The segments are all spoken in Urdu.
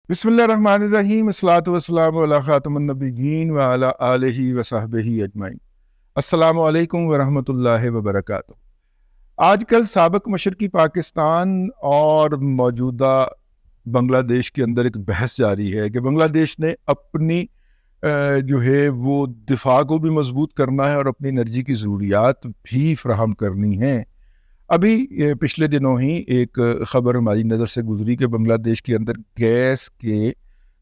بسم اللہ الرحمن الرحیم، الصلاۃ والسلام علی خاتم النبیین وعلی آلہ وصحبہ اجمعین۔ السلام علیکم ورحمۃ اللہ وبرکاتہ۔ آج کل سابق مشرقی پاکستان اور موجودہ بنگلہ دیش کے اندر ایک بحث جاری ہے کہ بنگلہ دیش نے اپنی جو ہے وہ دفاع کو بھی مضبوط کرنا ہے اور اپنی انرجی کی ضروریات بھی فراہم کرنی ہیں۔ ابھی پچھلے دنوں ہی ایک خبر ہماری نظر سے گزری کہ بنگلہ دیش کے اندر گیس کے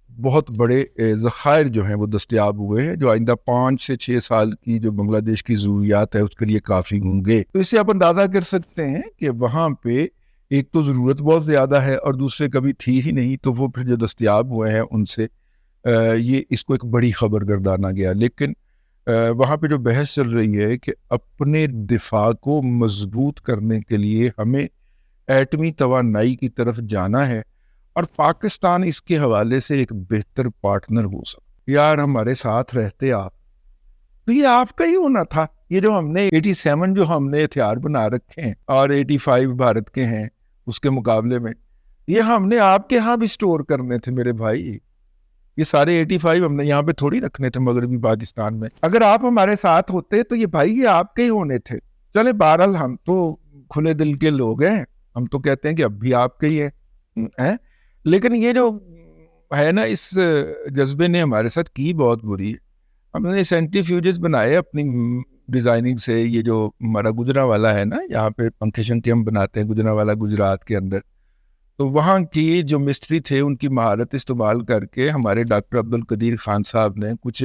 بہت بڑے ذخائر جو ہیں وہ دستیاب ہوئے ہیں، جو آئندہ 5 سے 6 سال کی جو بنگلہ دیش کی ضروریات ہے اس کے لیے کافی ہوں گے۔ تو اس سے آپ اندازہ کر سکتے ہیں کہ وہاں پہ ایک تو ضرورت بہت زیادہ ہے اور دوسرے کبھی تھی ہی نہیں، تو وہ پھر جو دستیاب ہوئے ہیں ان سے یہ اس کو ایک بڑی خبر گردانا گیا۔ لیکن وہاں پہ جو بحث چل رہی ہے کہ اپنے دفاع کو مضبوط کرنے کے لیے ہمیں ایٹمی توانائی کی طرف جانا ہے اور پاکستان اس کے حوالے سے ایک بہتر پارٹنر ہو سکتا۔ یار ہمارے ساتھ رہتے آپ، تو یہ آپ کا ہی ہونا تھا۔ یہ جو ہم نے 87 جو ہم نے ہتھیار بنا رکھے ہیں اور 85 بھارت کے ہیں اس کے مقابلے میں، یہ ہم نے آپ کے ہاں بھی سٹور کرنے تھے میرے بھائی۔ یہ سارے 85 ہم نے یہاں پہ تھوڑی رکھنے تھے مغربی پاکستان میں۔ اگر آپ ہمارے ساتھ ہوتے تو یہ بھائی یہ آپ کے ہی ہونے تھے۔ چلے بہرحال ہم تو کھلے دل کے لوگ ہیں، ہم تو کہتے ہیں کہ اب بھی آپ کے ہی ہیں، لیکن یہ جو ہے نا اس جذبے نے ہمارے ساتھ کی بہت بری ہے۔ ہم نے سینٹریفیوجز بنائے اپنی ڈیزائننگ سے۔ یہ جو ہمارا گجرانوالا ہے نا، یہاں پہ پنکھے شنکھے ہم بناتے ہیں گجرانوالا گجرات کے اندر، تو وہاں کی جو مستری تھے ان کی مہارت استعمال کر کے ہمارے ڈاکٹر عبدالقدیر خان صاحب نے کچھ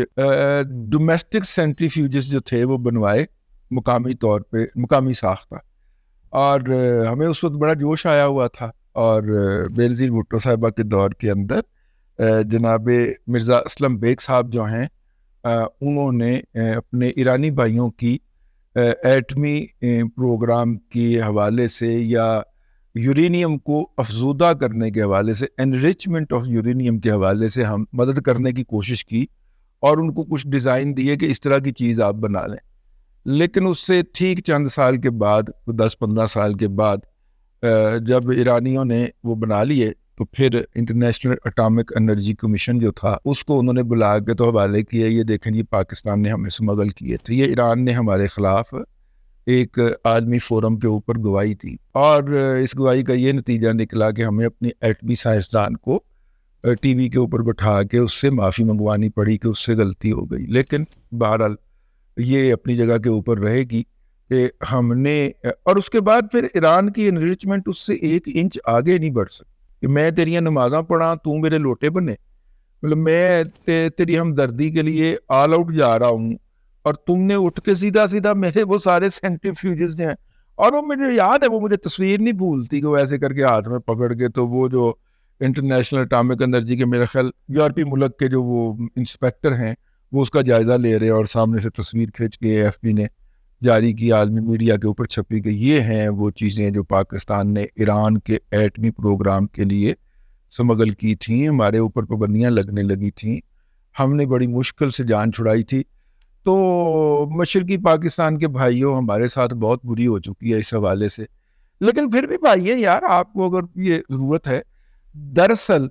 ڈومیسٹک سینٹریفیوجز جو تھے وہ بنوائے مقامی طور پہ، مقامی ساختہ، اور ہمیں اس وقت بڑا جوش آیا ہوا تھا۔ اور بینظیر بھٹو صاحبہ کے دور کے اندر جناب مرزا اسلم بیگ صاحب جو ہیں انہوں نے اپنے ایرانی بھائیوں کی ایٹمی پروگرام کے حوالے سے یا یورینیم کو افزودہ کرنے کے حوالے سے، انریچمنٹ آف یورینیم کے حوالے سے ہم مدد کرنے کی کوشش کی اور ان کو کچھ ڈیزائن دیے کہ اس طرح کی چیز آپ بنا لیں۔ لیکن اس سے ٹھیک چند سال کے بعد، 10-15 سال کے بعد، جب ایرانیوں نے وہ بنا لیے تو پھر انٹرنیشنل اٹامک انرجی کمیشن جو تھا اس کو انہوں نے بلا کے تو حوالے کیا، یہ دیکھیں جی پاکستان نے ہمیں اسمگل کیے تھے۔ یہ ایران نے ہمارے خلاف ایک عالمی فورم کے اوپر گواہی تھی، اور اس گواہی کا یہ نتیجہ نکلا کہ ہمیں اپنی ایٹمی سائنسدان کو ٹی وی کے اوپر بٹھا کے اس سے معافی منگوانی پڑی کہ اس سے غلطی ہو گئی۔ لیکن بہرحال یہ اپنی جگہ کے اوپر رہے گی کہ ہم نے، اور اس کے بعد پھر ایران کی انریچمنٹ اس سے 1 انچ آگے نہیں بڑھ سکتی کہ میں تیریاں نمازاں پڑھا تو میرے لوٹے بنے، مطلب میں تیری ہمدردی کے لیے آل آؤٹ جا رہا ہوں اور تم نے اٹھ کے سیدھا میرے وہ سارے سینٹریفیوجز ہیں، اور وہ مجھے یاد ہے، وہ مجھے تصویر نہیں بھولتی کہ وہ ایسے کر کے ہاتھ میں پکڑ کے، تو وہ جو انٹرنیشنل اٹامک انرجی کے میرے خیال یورپی ملک کے جو وہ انسپیکٹر ہیں وہ اس کا جائزہ لے رہے، اور سامنے سے تصویر کھینچ کے اے ایف پی نے جاری کی، عالمی میڈیا کے اوپر چھپی، کہ یہ ہیں وہ چیزیں جو پاکستان نے ایران کے ایٹمی پروگرام کے لیے سمگل کی تھیں، ہمارے اوپر پابندیاں لگنے لگی تھیں، ہم نے بڑی مشکل سے جان چھڑائی تھی۔ تو مشرقی پاکستان کے بھائیوں ہمارے ساتھ بہت بری ہو چکی ہے اس حوالے سے۔ لیکن پھر بھی بھائی یار آپ کو اگر یہ ضرورت ہے، دراصل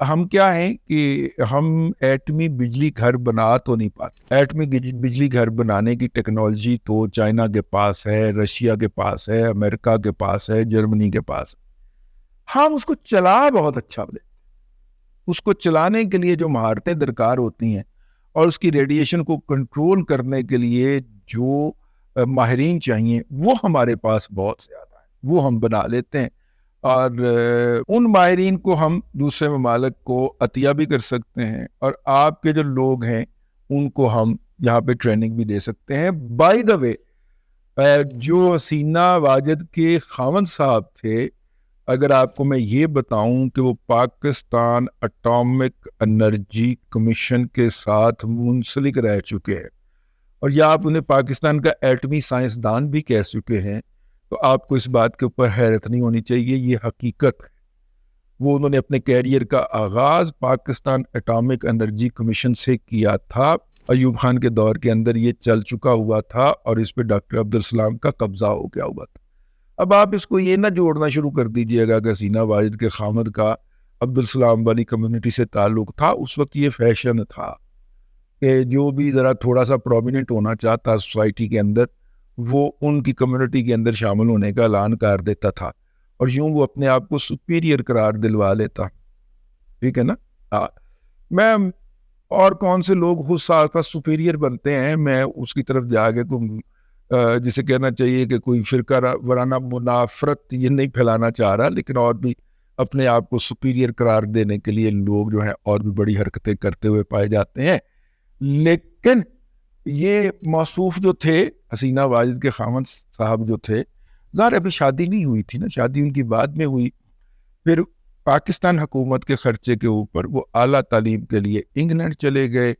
ہم کیا ہیں کہ ہم ایٹمی بجلی گھر بنا تو نہیں پاتے۔ ایٹمی بجلی گھر بنانے کی ٹیکنالوجی تو چائنا کے پاس ہے، رشیا کے پاس ہے، امریکہ کے پاس ہے، جرمنی کے پاس ہے۔ ہم اس کو چلا بہت اچھا لیتے، اس کو چلانے کے لیے جو مہارتیں درکار ہوتی ہیں اور اس کی ریڈیشن کو کنٹرول کرنے کے لیے جو ماہرین چاہیے وہ ہمارے پاس بہت زیادہ ہیں، وہ ہم بنا لیتے ہیں، اور ان ماہرین کو ہم دوسرے ممالک کو عطیہ بھی کر سکتے ہیں، اور آپ کے جو لوگ ہیں ان کو ہم یہاں پہ ٹریننگ بھی دے سکتے ہیں۔ بائی دا وے، جو حسینہ واجد کے خاوند صاحب تھے، اگر آپ کو میں یہ بتاؤں کہ وہ پاکستان اٹامک انرجی کمیشن کے ساتھ منسلک رہ چکے ہیں، اور یا آپ انہیں پاکستان کا ایٹمی سائنسدان بھی کہہ چکے ہیں، تو آپ کو اس بات کے اوپر حیرت نہیں ہونی چاہیے، یہ حقیقت ہے۔ وہ انہوں نے اپنے کیریئر کا آغاز پاکستان اٹامک انرجی کمیشن سے کیا تھا، ایوب خان کے دور کے اندر یہ چل چکا ہوا تھا، اور اس پہ ڈاکٹر عبدالسلام کا قبضہ ہو گیا ہوا تھا۔ اب آپ اس کو یہ نہ جوڑنا شروع کر دیجئے گا کہ حسینہ واجد کے خامد کا عبدالسلام والی کمیونٹی سے تعلق تھا. اس وقت یہ فیشن تھا کہ جو بھی ذرا تھوڑا سا پرومیننٹ ہونا چاہتا سوسائٹی کے اندر وہ ان کی کمیونٹی کے اندر شامل ہونے کا اعلان کر دیتا تھا اور یوں وہ اپنے آپ کو سپیریئر قرار دلوا لیتا. ٹھیک ہے نا. میں اور کون سے لوگ خود ساتھ سپیریئر بنتے ہیں, میں اس کی طرف جا کے جسے کہنا چاہیے کہ کوئی فرقہ وارانہ منافرت یہ نہیں پھیلانا چاہ رہا, لیکن اور بھی اپنے آپ کو سپیریئر قرار دینے کے لیے لوگ جو ہیں اور بھی بڑی حرکتیں کرتے ہوئے پائے جاتے ہیں. لیکن یہ موصوف جو تھے حسینہ واجد کے خاوند صاحب جو تھے, ظاہر ابھی شادی نہیں ہوئی تھی نا, شادی ان کی بعد میں ہوئی. پھر پاکستان حکومت کے خرچے کے اوپر وہ اعلیٰ تعلیم کے لیے انگلینڈ چلے گئے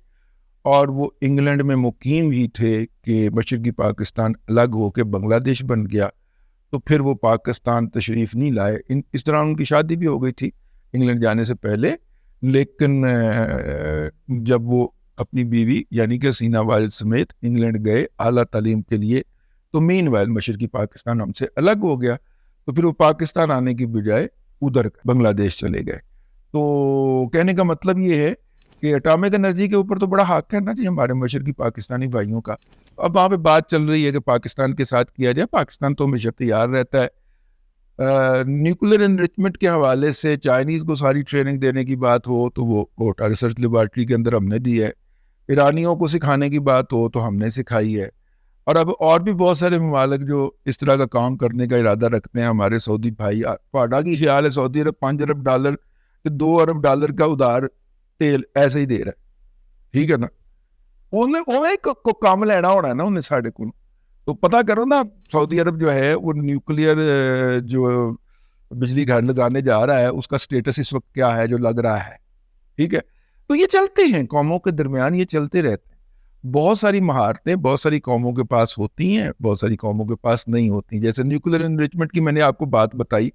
اور وہ انگلینڈ میں مقیم ہی تھے کہ مشرقی پاکستان الگ ہو کے بنگلہ دیش بن گیا. تو پھر وہ پاکستان تشریف نہیں لائے. اس طرح ان کی شادی بھی ہو گئی تھی انگلینڈ جانے سے پہلے, لیکن جب وہ اپنی بیوی یعنی کہ حسینہ واجد سمیت انگلینڈ گئے اعلیٰ تعلیم کے لیے تو مین وائل مشرقی پاکستان ہم سے الگ ہو گیا. تو پھر وہ پاکستان آنے کی بجائے ادھر بنگلہ دیش چلے گئے. تو کہنے کا مطلب یہ ہے کہ اٹامک انرجی کے اوپر تو بڑا حق ہے نا جی ہمارے مشرقی پاکستانی بھائیوں کا. اب وہاں پہ بات چل رہی ہے کہ پاکستان کے ساتھ کیا جائے. پاکستان تو ہمیشہ تیار رہتا ہے. نیوکلیر انرچمنٹ کے حوالے سے چائنیز کو ساری ٹریننگ دینے کی بات ہو تو وہ کوٹا ریسرچ لیبارٹری کے اندر ہم نے دی ہے. ایرانیوں کو سکھانے کی بات ہو تو ہم نے سکھائی ہے. اور اب اور بھی بہت سارے ممالک جو اس طرح کا کام کرنے کا ارادہ رکھتے ہیں. ہمارے سعودی بھائی, پاڑا کی خیال ہے سعودی عرب $5 ارب $2 ارب کا ادھار تیل ایسے ہی دے رہا ہے. ٹھیک ہے نا. انہیں کو کام لینا ہونا ہے نا انہیں ساڑھے کو. تو پتہ کرو نا سعودی عرب جو ہے وہ نیوکلیئر جو بجلی گھر لگانے جا رہا ہے اس کا سٹیٹس اس وقت کیا ہے جو لگ رہا ہے. ٹھیک ہے. تو یہ چلتے ہیں قوموں کے درمیان, یہ چلتے رہتے ہیں. بہت ساری مہارتیں بہت ساری قوموں کے پاس ہوتی ہیں, بہت ساری قوموں کے پاس نہیں ہوتی. جیسے نیوکلیر انریچمنٹ کی میں نے آپ کو بات بتائی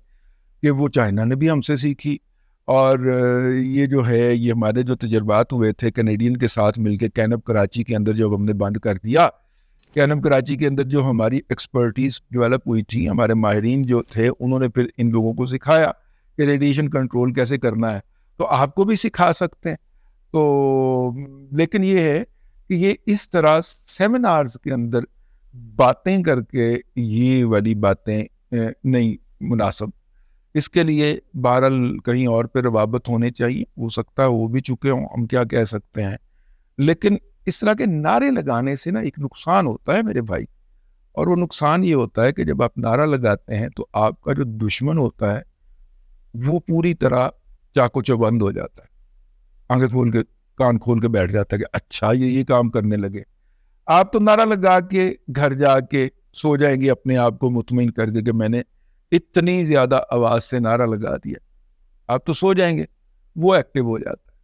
کہ وہ چائنا نے بھی ہم سے سیکھی. اور یہ جو ہے یہ ہمارے جو تجربات ہوئے تھے کینیڈین کے ساتھ مل کے کینپ کراچی کے اندر جب ہم نے بند کر دیا, کینپ کراچی کے اندر جو ہماری ایکسپرٹیز ڈیولپ ہوئی تھی, ہمارے ماہرین جو تھے انہوں نے پھر ان لوگوں کو سکھایا کہ ریڈیشن کنٹرول کیسے کرنا ہے. تو آپ کو بھی سکھا سکتے ہیں. تو لیکن یہ ہے کہ یہ اس طرح سیمینارز کے اندر باتیں کر کے یہ والی باتیں نہیں مناسب. اس کے لیے بہرحال کہیں اور پہ روابط ہونے چاہیے. ہو سکتا ہے وہ بھی چکے ہوں, ہم کیا کہہ سکتے ہیں. لیکن اس طرح کے نعرے لگانے سے نا ایک نقصان ہوتا ہے میرے بھائی, اور وہ نقصان یہ ہوتا ہے کہ جب آپ نعرہ لگاتے ہیں تو آپ کا جو دشمن ہوتا ہے وہ پوری طرح چاقو چوبند ہو جاتا ہے, آنکھیں کھول کے کان کھول کے بیٹھ جاتا ہے کہ اچھا یہ کام کرنے لگے. آپ تو نعرہ لگا کے گھر جا کے سو جائیں گے, اپنے آپ کو مطمئن کر دے کہ میں نے اتنی زیادہ آواز سے نعرہ لگا دیا. آپ تو سو جائیں گے, وہ ایکٹیو ہو جاتا ہے,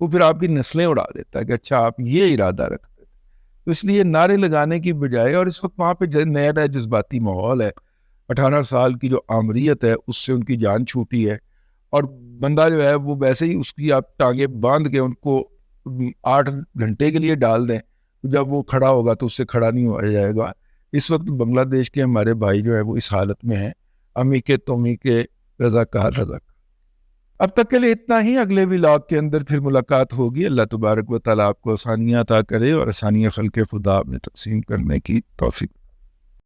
وہ پھر آپ کی نسلیں اڑا دیتا ہے کہ اچھا آپ یہ ارادہ رکھتے. تو اس لیے نعرے لگانے کی بجائے, اور اس وقت وہاں پہ نیا جذباتی ماحول ہے, 18 سال کی جو آمریت ہے اس سے ان کی جان چھوٹی ہے, اور بندہ جو ہے وہ ویسے ہی اس کی آپ ٹانگیں باندھ کے ان کو 8 گھنٹے کے لیے ڈال دیں, جب وہ کھڑا ہوگا تو اس سے کھڑا نہیں ہو جائے گا. اس وقت بنگلہ دیش کے ہمارے بھائی جو ہے وہ اس حالت میں ہیں, امی کے تومی کے رضاکار رضاکار. اب تک کے لیے اتنا ہی. اگلے ولاگ کے اندر پھر ملاقات ہوگی. اللہ تبارک و تعالیٰ آپ کو آسانیاں عطا کرے اور آسانیاں خلق خدا میں تقسیم کرنے کی توفیق.